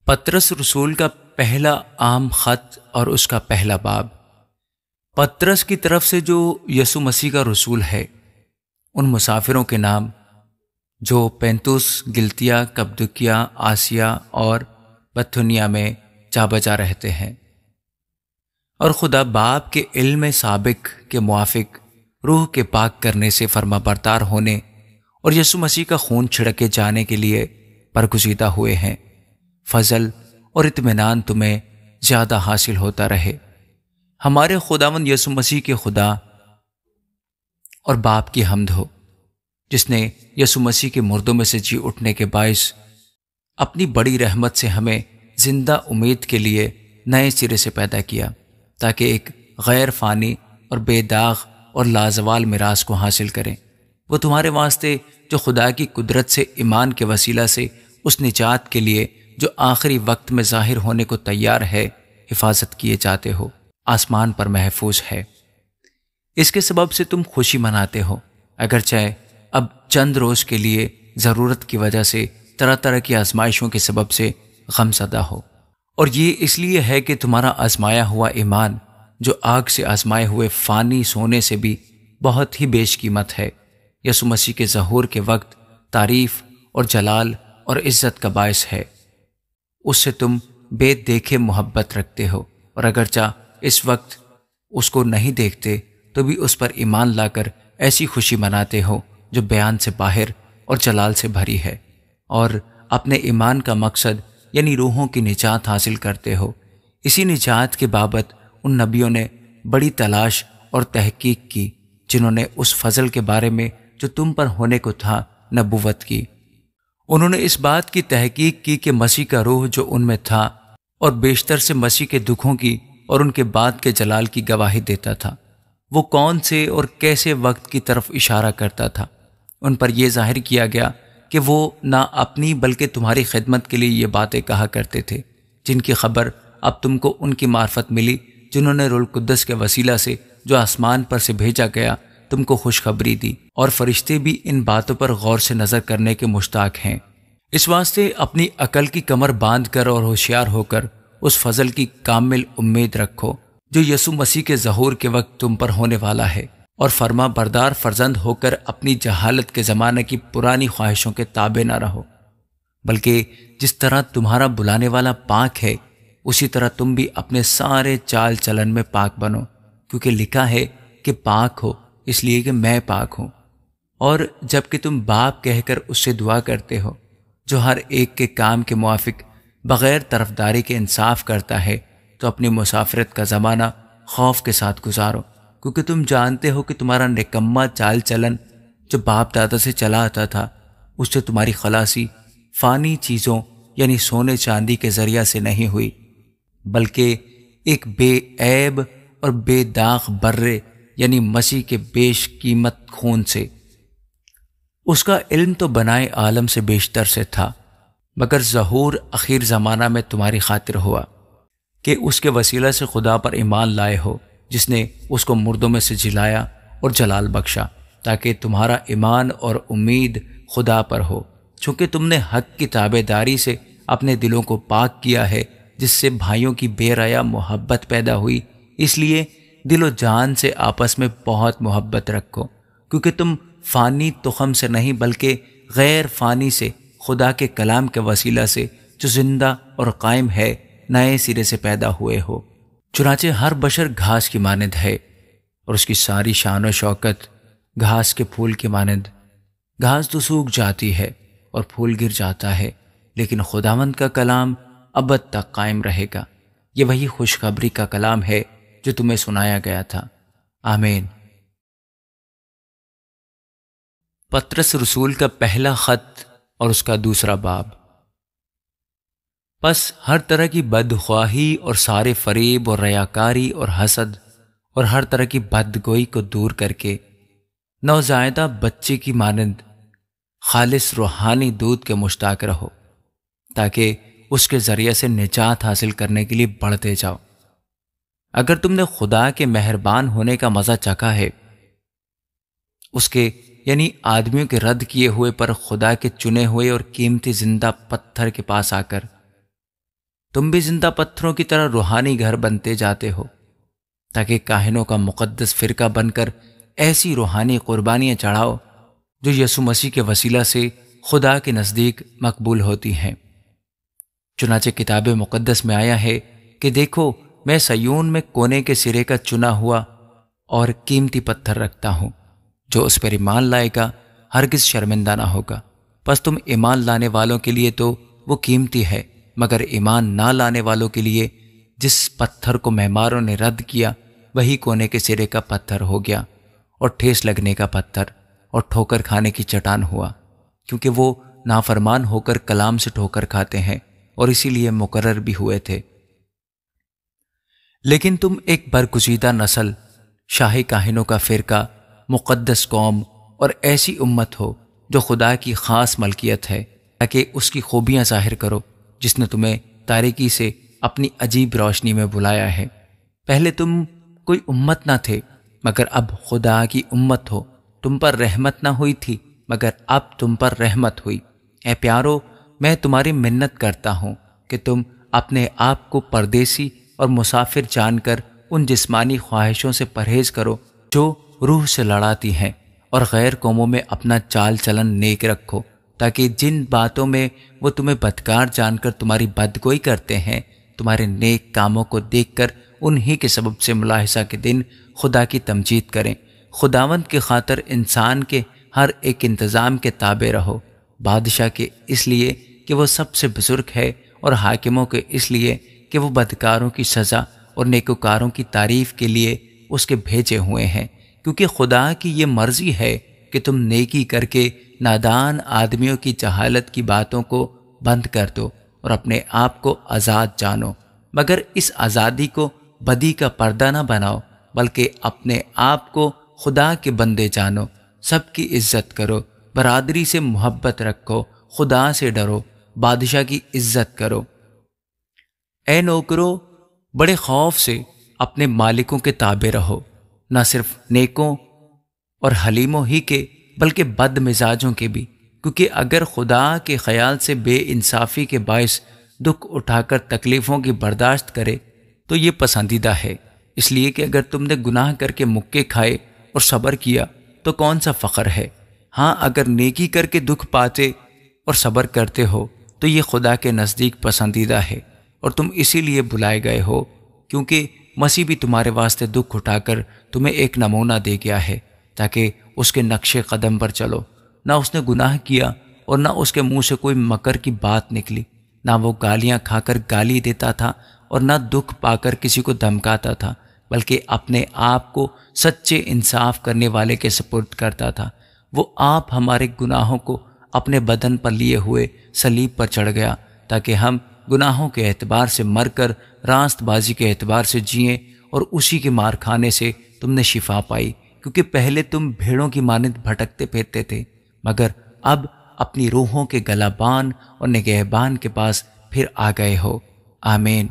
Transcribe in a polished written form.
پطرس رسول کا پہلا عام خط اور اس کا پہلا باب۔ پطرس کی طرف سے جو یسوع مسیح کا رسول ہے، ان مسافروں کے نام جو پینتوس، گلتیا، کپدوکیا، آسیا اور بتھونیا میں جا بجا رہتے ہیں، اور خدا باپ کے علم سابق کے موافق روح کے پاک کرنے سے فرما بردار ہونے اور یسوع مسیح کا خون چھڑکے جانے کے لیے برگزیدہ ہوئے ہیں، فضل اور اطمینان تمہیں زیادہ حاصل ہوتا رہے۔ ہمارے خداوند یسوع مسیح کے خدا اور باپ کی حمد ہو، جس نے یسوع مسیح کے مردوں میں سے جی اٹھنے کے باعث اپنی بڑی رحمت سے ہمیں زندہ امید کے لیے نئے سرے سے پیدا کیا، تاکہ ایک غیر فانی اور بے داغ اور لازوال میراث کو حاصل کریں۔ وہ تمہارے واسطے جو خدا کی قدرت سے ایمان کے وسیلہ سے اس نجات کے لیے جو آخری وقت میں ظاہر ہونے کو تیار ہے حفاظت کیے جاتے ہو، آسمان پر محفوظ ہے۔ اس کے سبب سے تم خوشی مناتے ہو، اگرچہ اب چند روز کے لیے ضرورت کی وجہ سے طرح طرح کی آزمائشوں کے سبب سے غم زدہ ہو، اور یہ اس لیے ہے کہ تمہارا آزمایا ہوا ایمان جو آگ سے آزمائے ہوئے فانی سونے سے بھی بہت ہی بیش قیمت ہے، یسوع مسیح کے ظہور کے وقت تعریف اور جلال اور عزت کا باعث ہے۔ اس سے تم بے دیکھے محبت رکھتے ہو، اور اگرچہ اس وقت اس کو نہیں دیکھتے تو بھی اس پر ایمان لا کر ایسی خوشی مناتے ہو جو بیان سے باہر اور جلال سے بھری ہے، اور اپنے ایمان کا مقصد یعنی روحوں کی نجات حاصل کرتے ہو۔ اسی نجات کے بابت ان نبیوں نے بڑی تلاش اور تحقیق کی جنہوں نے اس فضل کے بارے میں جو تم پر ہونے کو تھا نبوت کی۔ انہوں نے اس بات کی تحقیق کی کہ مسیح کا روح جو ان میں تھا اور بیشتر سے مسیح کے دکھوں کی اور ان کے بعد کے جلال کی گواہی دیتا تھا، وہ کون سے اور کیسے وقت کی طرف اشارہ کرتا تھا۔ ان پر یہ ظاہر کیا گیا کہ وہ نہ اپنی بلکہ تمہاری خدمت کے لیے یہ باتیں کہا کرتے تھے، جن کی خبر اب تم کو ان کی معرفت ملی جنہوں نے روح القدس کے وسیلہ سے جو آسمان پر سے بھیجا گیا تم کو خوشخبری دی، اور فرشتے بھی ان باتوں پر غور سے نظر کرنے کے مشتاق ہیں۔ اس واسطے اپنی عقل کی کمر باندھ کر اور ہوشیار ہو کر اس فضل کی کامل امید رکھو جو یسوع مسیح کے ظہور کے وقت تم پر ہونے والا ہے، اور فرما بردار فرزند ہو کر اپنی جہالت کے زمانے کی پرانی خواہشوں کے تابع نہ رہو، بلکہ جس طرح تمہارا بلانے والا پاک ہے اسی طرح تم بھی اپنے سارے چال چلن میں پاک بنو، کیونکہ لکھا ہے کہ پاک ہو اس لیے کہ میں پاک ہوں۔ اور جب کہ تم باپ کہہ کر اس سے دعا کرتے ہو جو ہر ایک کے کام کے موافق بغیر طرفداری کے انصاف کرتا ہے، تو اپنی مسافرت کا زمانہ خوف کے ساتھ گزارو، کیونکہ تم جانتے ہو کہ تمہارا نکما چال چلن جو باپ دادا سے چلا آتا تھا، اس سے تمہاری خلاصی فانی چیزوں یعنی سونے چاندی کے ذریعہ سے نہیں ہوئی، بلکہ ایک بے عیب اور بے داغ برے یعنی مسیح کے بیش قیمت خون سے۔ اس کا علم تو بنائے عالم سے بیشتر سے تھا، مگر ظہور اخیر زمانہ میں تمہاری خاطر ہوا کہ اس کے وسیلہ سے خدا پر ایمان لائے ہو، جس نے اس کو مردوں میں سے جلایا اور جلال بخشا، تاکہ تمہارا ایمان اور امید خدا پر ہو، چونکہ تم نے حق کی تابع داری سے اپنے دلوں کو پاک کیا ہے، جس سے بھائیوں کی بے ریا محبت پیدا ہوئی۔ اس لیے دل و جان سے آپس میں بہت محبت رکھو، کیونکہ تم فانی تخم سے نہیں بلکہ غیر فانی سے خدا کے کلام کے وسیلہ سے جو زندہ اور قائم ہے نئے سرے سے پیدا ہوئے ہو۔ چنانچہ ہر بشر گھاس کی مانند ہے، اور اس کی ساری شان و شوکت گھاس کے پھول کی مانند۔ گھاس تو سوکھ جاتی ہے اور پھول گر جاتا ہے، لیکن خداوند کا کلام ابد تک قائم رہے گا۔ یہ وہی خوشخبری کا کلام ہے جو تمہیں سنایا گیا تھا۔ آمین۔ پطرس رسول کا پہلا خط اور اس کا دوسرا باب۔ پس ہر طرح کی بدخواہی اور سارے فریب اور ریاکاری اور حسد اور ہر طرح کی بدگوئی کو دور کر کے نوزائیدہ بچے کی مانند خالص روحانی دودھ کے مشتاق رہو، تاکہ اس کے ذریعے سے نجات حاصل کرنے کے لیے بڑھتے جاؤ۔ اگر تم نے خدا کے مہربان ہونے کا مزہ چکھا ہے، اس کے یعنی آدمیوں کے رد کیے ہوئے پر خدا کے چنے ہوئے اور قیمتی زندہ پتھر کے پاس آ کر تم بھی زندہ پتھروں کی طرح روحانی گھر بنتے جاتے ہو، تاکہ کاہنوں کا مقدس فرقہ بن کر ایسی روحانی قربانیاں چڑھاؤ جو یسوع مسیح کے وسیلہ سے خدا کے نزدیک مقبول ہوتی ہیں۔ چنانچہ کتاب مقدس میں آیا ہے کہ دیکھو، میں صیون میں کونے کے سرے کا چنا ہوا اور قیمتی پتھر رکھتا ہوں، جو اس پر ایمان لائے گا ہرگز شرمندہ نہ ہوگا۔ پس تم ایمان لانے والوں کے لیے تو وہ قیمتی ہے، مگر ایمان نہ لانے والوں کے لیے جس پتھر کو معماروں نے رد کیا وہی کونے کے سرے کا پتھر ہو گیا، اور ٹھیس لگنے کا پتھر اور ٹھوکر کھانے کی چٹان ہوا، کیونکہ وہ نافرمان ہو کر کلام سے ٹھوکر کھاتے ہیں اور اسی لیے مقرر بھی ہوئے تھے۔ لیکن تم ایک برگزیدہ نسل، شاہی کاہنوں کا فرقہ، مقدس قوم اور ایسی امت ہو جو خدا کی خاص ملکیت ہے، تاکہ اس کی خوبیاں ظاہر کرو جس نے تمہیں تاریکی سے اپنی عجیب روشنی میں بلایا ہے۔ پہلے تم کوئی امت نہ تھے، مگر اب خدا کی امت ہو۔ تم پر رحمت نہ ہوئی تھی، مگر اب تم پر رحمت ہوئی۔ اے پیارو، میں تمہاری منت کرتا ہوں کہ تم اپنے آپ کو پردیسی اور مسافر جان کر ان جسمانی خواہشوں سے پرہیز کرو جو روح سے لڑاتی ہیں، اور غیر قوموں میں اپنا چال چلن نیک رکھو، تاکہ جن باتوں میں وہ تمہیں بدکار جان کر تمہاری بدگوئی کرتے ہیں، تمہارے نیک کاموں کو دیکھ کر انہی کے سبب سے ملاحظہ کے دن خدا کی تمجید کریں۔ خداوند کی خاطر انسان کے ہر ایک انتظام کے تابع رہو، بادشاہ کے اس لیے کہ وہ سب سے بزرگ ہے، اور حاکموں کے اس لیے کہ وہ بدکاروں کی سزا اور نیکوکاروں کی تعریف کے لیے اس کے بھیجے ہوئے ہیں، کیونکہ خدا کی یہ مرضی ہے کہ تم نیکی کر کے نادان آدمیوں کی جہالت کی باتوں کو بند کر دو اور اپنے آپ کو آزاد جانو، مگر اس آزادی کو بدی کا پردہ نہ بناؤ، بلکہ اپنے آپ کو خدا کے بندے جانو۔ سب کی عزت کرو، برادری سے محبت رکھو، خدا سے ڈرو، بادشاہ کی عزت کرو۔ اے نوکرو، بڑے خوف سے اپنے مالکوں کے تابع رہو، نہ صرف نیکوں اور حلیموں ہی کے بلکہ بد مزاجوں کے بھی، کیونکہ اگر خدا کے خیال سے بے انصافی کے باعث دکھ اٹھا کر تکلیفوں کی برداشت کرے تو یہ پسندیدہ ہے، اس لیے کہ اگر تم نے گناہ کر کے مکے کھائے اور صبر کیا تو کون سا فخر ہے؟ ہاں، اگر نیکی کر کے دکھ پاتے اور صبر کرتے ہو تو یہ خدا کے نزدیک پسندیدہ ہے، اور تم اسی لیے بلائے گئے ہو، کیونکہ مسیح بھی تمہارے واسطے دکھ اٹھا کر تمہیں ایک نمونہ دے گیا ہے، تاکہ اس کے نقش قدم پر چلو۔ نہ اس نے گناہ کیا اور نہ اس کے منہ سے کوئی مکر کی بات نکلی، نہ وہ گالیاں کھا کر گالی دیتا تھا اور نہ دکھ پا کر کسی کو دھمکاتا تھا، بلکہ اپنے آپ کو سچے انصاف کرنے والے کے سپرد کرتا تھا۔ وہ آپ ہمارے گناہوں کو اپنے بدن پر لیے ہوئے صلیب پر چڑھ گیا، تاکہ ہم گناہوں کے اعتبار سے مر کر راست بازی کے اعتبار سے جئیں، اور اسی کے مار کھانے سے تم نے شفا پائی، کیونکہ پہلے تم بھیڑوں کی مانند بھٹکتے پھرتے تھے، مگر اب اپنی روحوں کے گلابان اور نگہبان کے پاس پھر آ گئے ہو۔ آمین۔